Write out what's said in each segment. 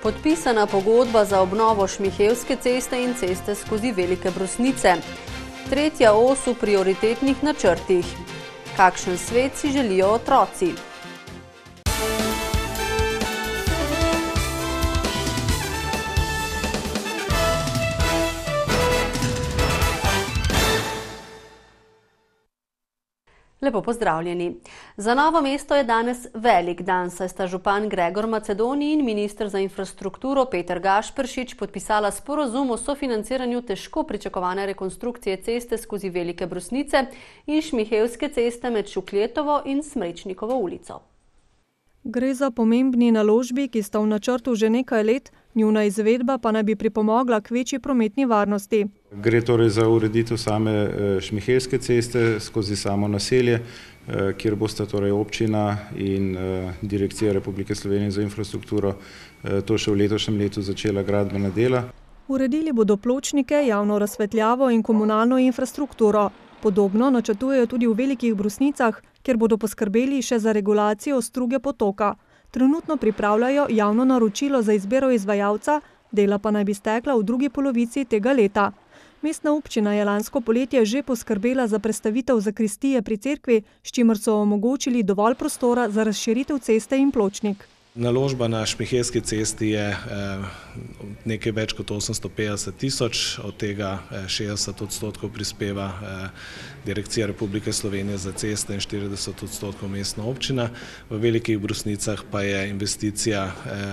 Podpisana pogodba za obnovo Šmihevske ceste in ceste skozi Velike Brusnice. Tretja os v prioritetnih načrtih. Kakšen svet si želijo otroci? Lepo pozdravljeni. Za Novo mesto je danes velik dan, saj sta župan Gregor Macedoni in minister za infrastrukturo Peter Gašperšič podpisala sporazum o sofinanciranju težko pričakovane rekonstrukcije ceste skozi Velike Brusnice in Šmihevske ceste med Šukletovo in Smrečnikovo ulico. Gre za pomembni naložbi, ki sta v načrtu že nekaj let, njuna izvedba pa naj bi pripomogla k večji prometni varnosti. Gre torej za ureditev same Šmihevske ceste skozi samo naselje, kjer bosta torej občina in Direkcija Republike Slovenije za infrastrukturo to še v letošnjem letu začela gradbena dela. Uredili bodo pločnike, javno razsvetljavo in komunalno infrastrukturo. Podobno načrtujejo tudi v Velikih Brusnicah, kjer bodo poskrbeli še za regulacijo struge potoka. Trenutno pripravljajo javno naročilo za izbiro izvajalca, dela pa naj bi stekla v drugi polovici tega leta. Mestna občina je lansko poletje že poskrbela za prestavitev zakristije pri cerkvi, s čimer so omogočili dovolj prostora za razširitev ceste in pločnik. Naložba na Šmihevski cesti je nekaj več kot 850 tisoč, od tega 60% prispeva Direkcija Republike Slovenije za ceste in 40% mestna občina. V Velikih Brusnicah pa je investicija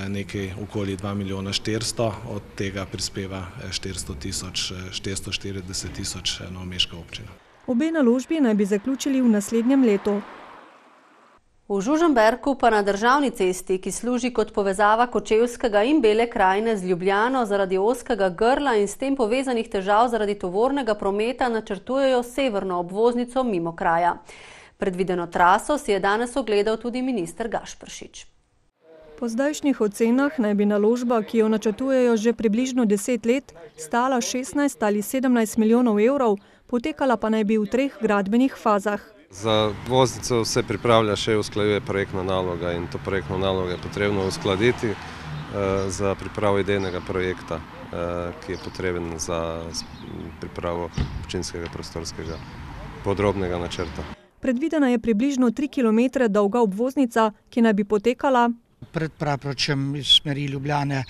nekaj okoli 2 milijona 400, od tega prispeva 440 tisoč novomeška občina. Obe naložbi naj bi zaključili v naslednjem letu. V Žužemberku pa na državni cesti, ki služi kot povezava Kočevskega in Bele krajine z Ljubljano, zaradi ozkega grla in s tem povezanih težav zaradi tovornega prometa načrtujejo severno obvoznico mimo kraja. Predvideno traso si je danes ogledal tudi minister Gašperšič. Po zdajšnjih ocenah naj bi naložba, ki jo načrtujejo že približno 10 let, stala 16 ali 17 milijonov evrov, potekala pa naj bi v 3 gradbenih fazah. Za obvoznico se pripravlja še usklajuje projektna naloga in to projektno nalogo je potrebno uskladiti za pripravo idejnega projekta, ki je potreben za pripravo občinskega prostorskega podrobnega načrta. Predvidena je približno 3 km dolga obvoznica, ki naj bi potekala pred Prapročem iz smeri Ljubljane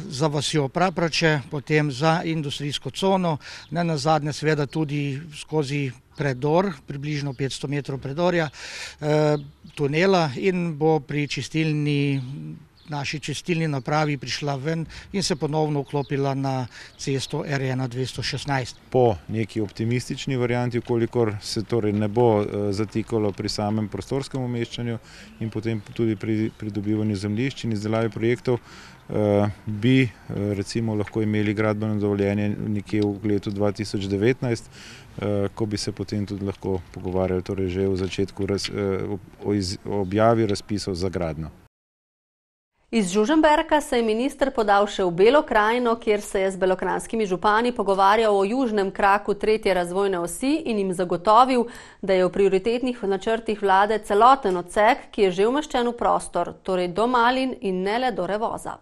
za vasjo Praproče, potem za industrijsko cono, nenazadnje seveda tudi skozi predor, približno 500 metrov predorja, tunela in bo pri naši čistilni napravi prišla ven in se ponovno vklopila na cesto R1 216. Po neki optimistični varianti, kolikor se torej ne bo zatikalo pri samem prostorskem umeščanju in potem tudi pri pridobivanju zemljišč in izdelavi projektov, bi recimo lahko imeli gradbeno dovoljenje nekje v letu 2019, ko bi se potem tudi lahko pogovarjali torej že v začetku o objavi razpisov za gradnjo. Iz Žužemberka se je minister podal še v Belo krajino, kjer se je z belokranjskimi župani pogovarjal o južnem kraku 3. razvojne osi in jim zagotovil, da je v prioritetnih načrtih vlade celoten odsek, ki je že umeščen v prostor, torej do Malin in ne le do Revoza.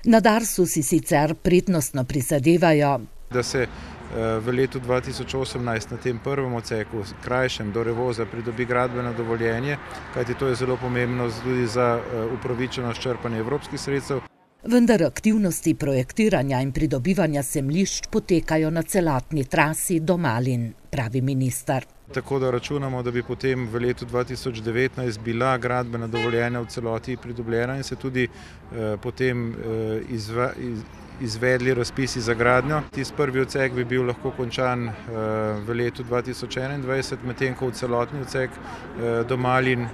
Na Darsu si sicer prednostno prizadevajo, da se v letu 2018 na tem prvem odseku, krajšem do Revoza, pridobi gradbeno dovoljenje, kajti to je zelo pomembno tudi za upravičenost črpanja evropskih sredstev. Vendar aktivnosti projektiranja in pridobivanja zemljišč potekajo na celotni trasi do Malin, pravi minister. Tako da računamo, da bi potem v letu 2019 bila gradbena dovoljenja v celoti pridobljena in se tudi potem izvedli razpisi za gradnjo. Tisti prvi odsek bi bil lahko končan v letu 2021, medtem ko v celotni odsek do Malin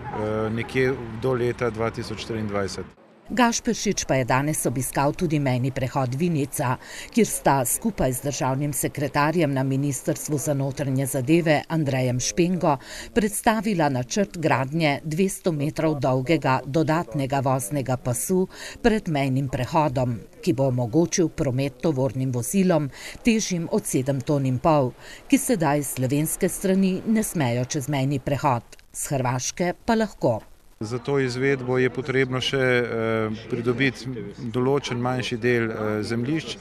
nekje do leta 2024. Gašperšič pa je danes obiskal tudi mejni prehod Vinica, kjer sta skupaj z državnim sekretarjem na Ministrstvu za notranje zadeve Andrejem Špengo predstavila načrt gradnje 200 metrov dolgega dodatnega voznega pasu pred mejnim prehodom, ki bo omogočil promet tovornim vozilom težjim od 7,5 ton, ki sedaj s slovenske strani ne smejo čez mejni prehod, s hrvaške pa lahko. Za to izvedbo je potrebno še pridobiti določen manjši del zemljišč,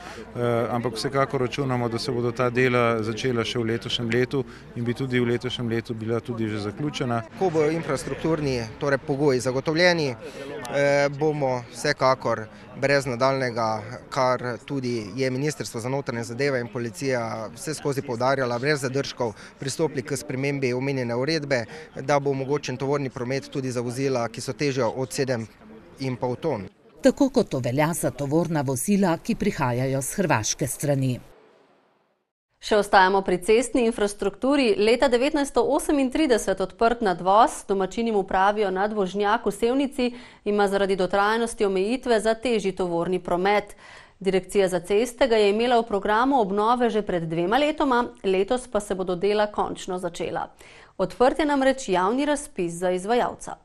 ampak vsekakor računamo, da se bodo ta dela začela še v letošnjem letu in bi tudi v letošnjem letu bila tudi že zaključena. Ko bodo infrastrukturni pogoji zagotovljeni, bomo vsekakor brez nadaljnega, kar tudi je Ministrstvo za notranje zadeve in policija vse skozi poudarjala, brez zadržkov pristopili k spremembi omenjene uredbe, da bo omogočen tovorni promet tudi za vozila, ki so težja od 7,5 ton. Tako kot to velja za tovorna vozila, ki prihajajo s hrvaške strani. Še ostajamo pri cestni infrastrukturi. Leta 1938 odprt nadvoz, domačini mu pravijo nadvožnjak v Sevnici, ima zaradi dotrajanosti omejitve za težji tovorni promet. Direkcija za ceste ga je imela v programu obnove že pred 2 letoma, letos pa se bodo dela končno začela. Odprt je namreč javni razpis za izvajalca.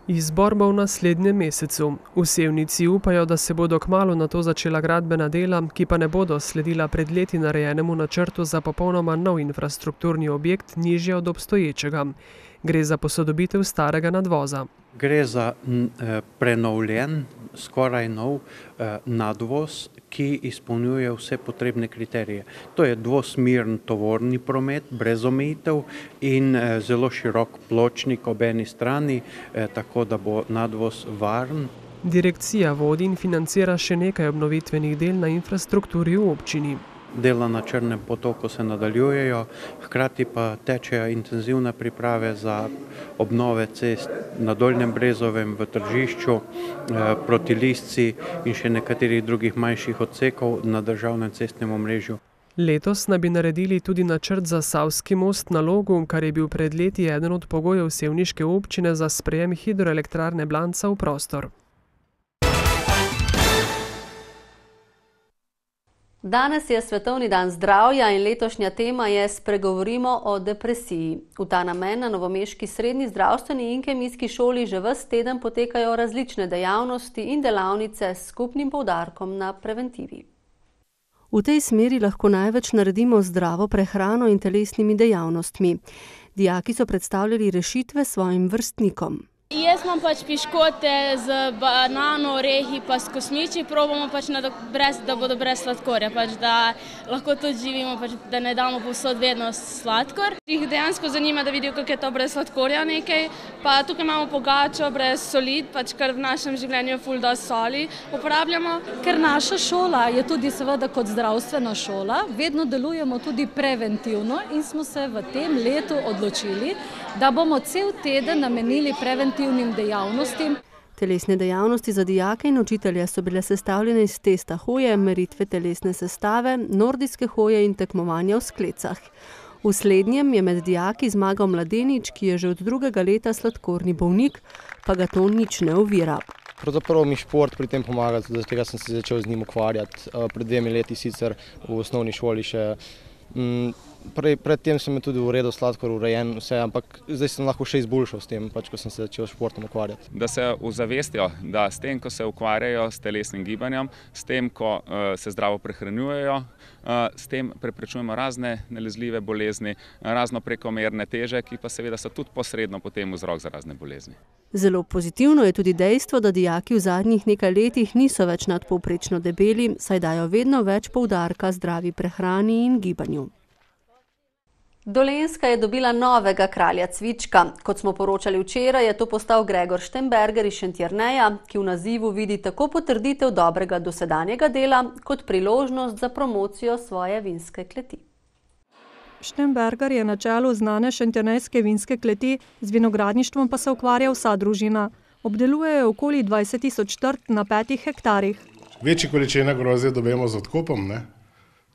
Izbor bo v naslednjem mesecu. V Sevnici upajo, da se bodo kmalu na to začela gradbena dela, ki pa ne bodo sledila pred leti narejenemu načrtu za popolnoma nov infrastrukturni objekt nižje od obstoječega. Gre za posodobitev starega nadvoza. Gre za prenovljen, skoraj nov nadvoz, ki izpolnjuje vse potrebne kriterije. To je dvosmeren tovorni promet, brez omejitev in zelo širok pločnik ob eni strani, tako da bo nadvoz varen. Direkcija vodi in financira še nekaj obnovitvenih del na infrastrukturi v občini. Dela na Črnem potoku se nadaljujejo, hkrati pa tečejo intenzivne priprave za obnove cest na Dolnjem Brezovem, v Tržišču, proti Lisci in še nekaterih drugih manjših odsekov na državnem cestnem omrežju. Letos naj bi naredili tudi načrt za Savski most na Logu, kar je bil pred leti eden od pogojev sevniške občine za sprejem hidroelektrarne Blanca v prostor. Danes je Svetovni dan zdravja in letošnja tema je Spregovorimo o depresiji. V ta namen na novomeški srednji zdravstveni in kemijski šoli že ves teden potekajo različne dejavnosti in delavnice s skupnim poudarkom na preventivi. V tej smeri lahko največ naredimo z zdravo prehrano in telesnimi dejavnostmi. Dijaki so predstavljali rešitve svojim vrstnikom. Jaz imam piškote z banano, orehi pa s kosmiči, probamo da bodo brez sladkorja, da lahko tudi živimo, da ne damo povsod vedno sladkor. Jih dejansko zanima, da vidijo, kako je to brez sladkorja nekaj. Pa tukaj imamo pogačo brez soli, kar v našem življenju ful dosti soli uporabljamo. Ker naša šola je tudi seveda kot zdravstvena šola, vedno delujemo tudi preventivno in smo se v tem letu odločili, da bomo cel teden namenili preventivnim dejavnostim. Telesne dejavnosti za dijake in učitelje so bile sestavljene iz testa hoje, meritve telesne sestave, nordijske hoje in tekmovanja v sklecah. V slednjem je med dijaki zmagal mladenič, ki je že od 2. leta sladkorni bolnik, pa ga to nič ne ovira. Pravzaprav mi šport pri tem pomaga, zato tega sem se začel z njim ukvarjati. Pred 2 leti sicer v osnovni šoli še. Predtem sem tudi v redu sladkor urejen vse, ampak zdaj sem lahko še izboljšal s tem, ko sem se začel športom ukvarjati. Da se ozavestijo, da s tem, ko se ukvarjajo s telesnim gibanjem, s tem, ko se zdravo prehranjujejo, s tem preprečujemo razne nalezljive bolezni, razno prekomerne teže, ki pa seveda so tudi posredno potem vzrok za razne bolezni. Zelo pozitivno je tudi dejstvo, da dijaki v zadnjih nekaj letih niso več nadpovprečno debeli, saj dajo vedno več poudarka zdravi prehrani in gibanju. Dolenjska je dobila novega kralja cvička. Kot smo poročali včeraj, je to postal Gregor Štemberger iz Šentjerneja, ki v nazivu vidi tako potrditev dobrega dosedanjega dela, kot priložnost za promocijo svoje vinske kleti. Štemberger je na čelu znane šentjernejske vinske kleti, z vinogradništvom pa se ukvarja vsa družina. Obdeluje okoli 20.000 trt na 5 hektarjih. Večji količina grozdja dobimo z odkopom,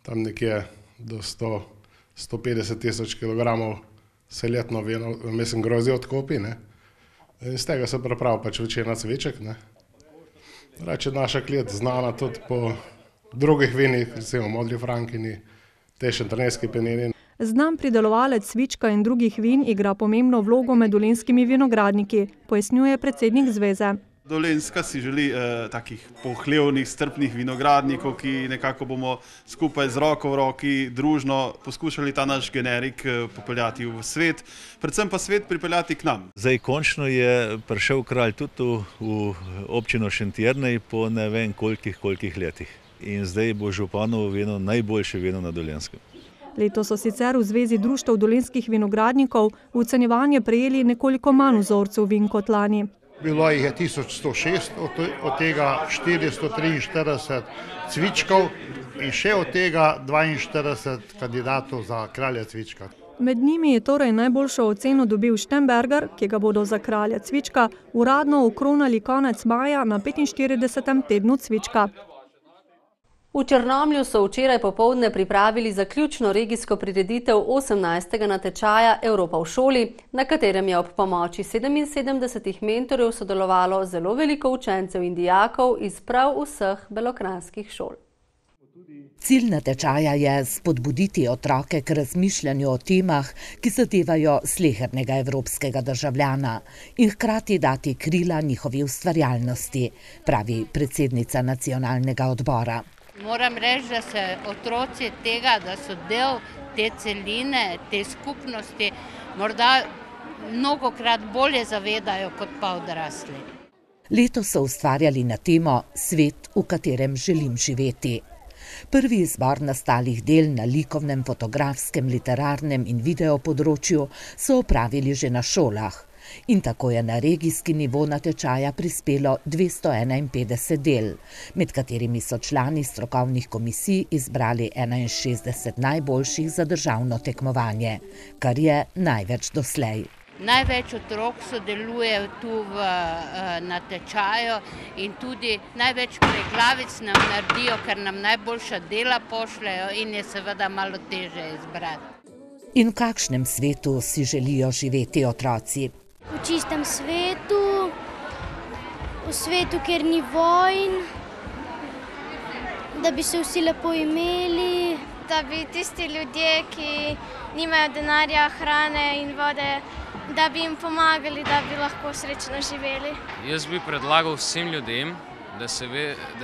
tam nekje do 150.000 kg se letno grozdje odkopi. In z tega se pripravi večina cviček. Reče naša klet znana tudi po drugih vinih, recimo Modri Frankini, te šentjernejski penini. Znan pridelovalec cvička in drugih vin igra pomembno vlogo med dolenjskimi vinogradniki, pojasnjuje predsednik zveze. Dolenjska si želi takih pohlevnih, strpnih vinogradnikov, ki nekako bomo skupaj z roko v roki družno poskušali ta naš generik popeljati v svet, predvsem pa svet pripeljati k nam. Zdaj končno je prišel kralj tudi v občino Šentjernej po ne vem kolikih letih. In zdaj bo županovo vino najboljše vino na Dolenjskem. Letos so sicer v Zvezi društev dolenjskih vinogradnikov v ocenjevanje prejeli nekoliko manj vzorcev vin kot lani. Bilo jih je 1106, od tega 443 cvičkov in še od tega 42 kandidatov za kralja cvička. Med njimi je torej najboljšo oceno dobil Štemberger, ki ga bodo za kralja cvička uradno okronali konec maja na 45. tednu cvička. V Črnomlju so včeraj popoldne pripravili zaključno regijsko prireditev 18. natečaja Evropa v šoli, na katerem je ob pomoči 77 mentorjev sodelovalo zelo veliko učencev in dijakov iz prav vseh belokranjskih šol. Cilj natečaja je spodbuditi otroke k razmišljanju o temah, ki zadevajo slehernega evropskega državljana in hkrati dati krila njihovi ustvarjalnosti, pravi predsednica nacionalnega odbora. Moram reči, da se otroci tega, da so del te celine, te skupnosti, morda mnogokrat bolje zavedajo kot pa odrasli. Letos so ustvarjali na temo Svet, v katerem želim živeti. Prvi izbor nastalih del na likovnem, fotografskem, literarnem in video področju so opravili že na šolah. In tako je na regijski nivo natečaja prispelo 251 del, med katerimi so člani strokovnih komisij izbrali 61 najboljših za državno tekmovanje, kar je največ doslej. Največ otrok sodeluje tu v natečaju in tudi največ preglavic nam naredijo, ker nam najboljša dela pošljejo in je seveda malo težje izbrati. In v kakšnem svetu si želijo živeti otroci? V čistem svetu, v svetu, kjer ni vojn, da bi se vsi lepo imeli. Da bi tisti ljudje, ki nimajo denarja, hrane in vode, da bi jim pomagali, da bi lahko srečno živeli. Jaz bi predlagal vsem ljudem, da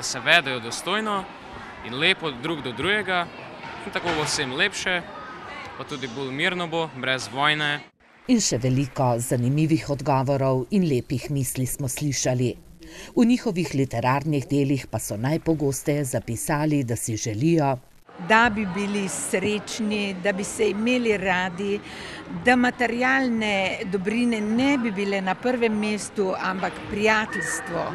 se vedejo dostojno in lepo drug do drugega, in tako bo vsem lepše, pa tudi bolj mirno bo, brez vojne. In še veliko zanimivih odgovorov in lepih misli smo slišali. V njihovih literarnih delih pa so najpogosteje zapisali, da si želijo, da bi bili srečni, da bi se imeli radi, da materialne dobrine ne bi bile na prvem mestu, ampak prijateljstvo.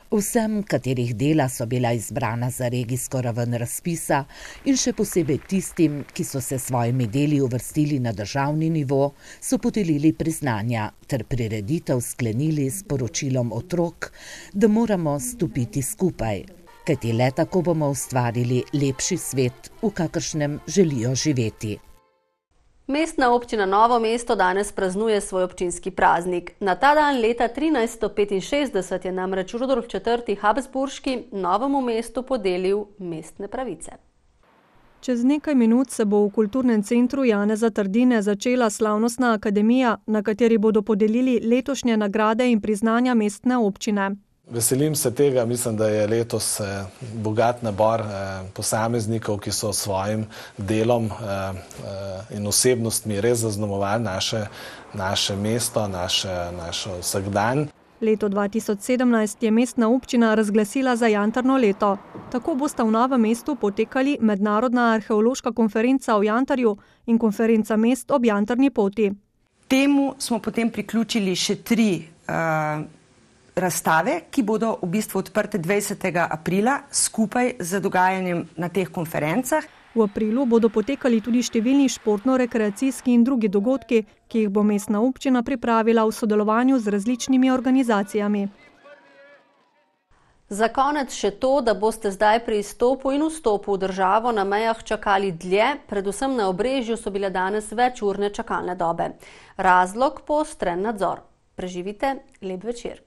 Vsem, katerih dela so bila izbrana za regijsko raven razpisa in še posebej tistim, ki so se svojimi deli uvrstili na državni nivo, so podelili priznanja ter prireditev sklenili s poročilom otrok, da moramo stopiti skupaj, kajti le tako bomo ustvarili lepši svet, v kakršnem želijo živeti. Mestna občina Novo mesto danes praznuje svoj občinski praznik. Na ta dan leta 1365 je namreč Rudolf IV. Habsburški Novemu mestu podelil mestne pravice. Čez nekaj minut se bo v kulturnem centru Janeza Trdine začela slavnostna akademija, na kateri bodo podelili letošnje nagrade in priznanja mestne občine. Veselim se tega, mislim, da je letos bogat nabor posameznikov, ki so s svojim delom in osebnostmi res zaznamovali naše mesto, naš vsakdan. Leto 2017 je mestna občina razglasila za jantarno leto. Tako bosta v Novem mestu potekali Mednarodna arheološka konferenca o Jantarju in konferenca mest ob jantarni poti. Temu smo potem priključili še 3 razstave, ki bodo v bistvu odprte 20. aprila skupaj z dogajanjem na teh konferencah. V aprilu bodo potekali tudi številni športno-rekreacijski in drugi dogodki, ki jih bo mestna občina pripravila v sodelovanju z različnimi organizacijami. Za konec še to, da boste zdaj pri izstopu in vstopu v državo na mejah čakali dlje, predvsem na Obrežju so bile danes večurne čakalne dobe. Razlog – poostren nadzor. Preživite lep večer.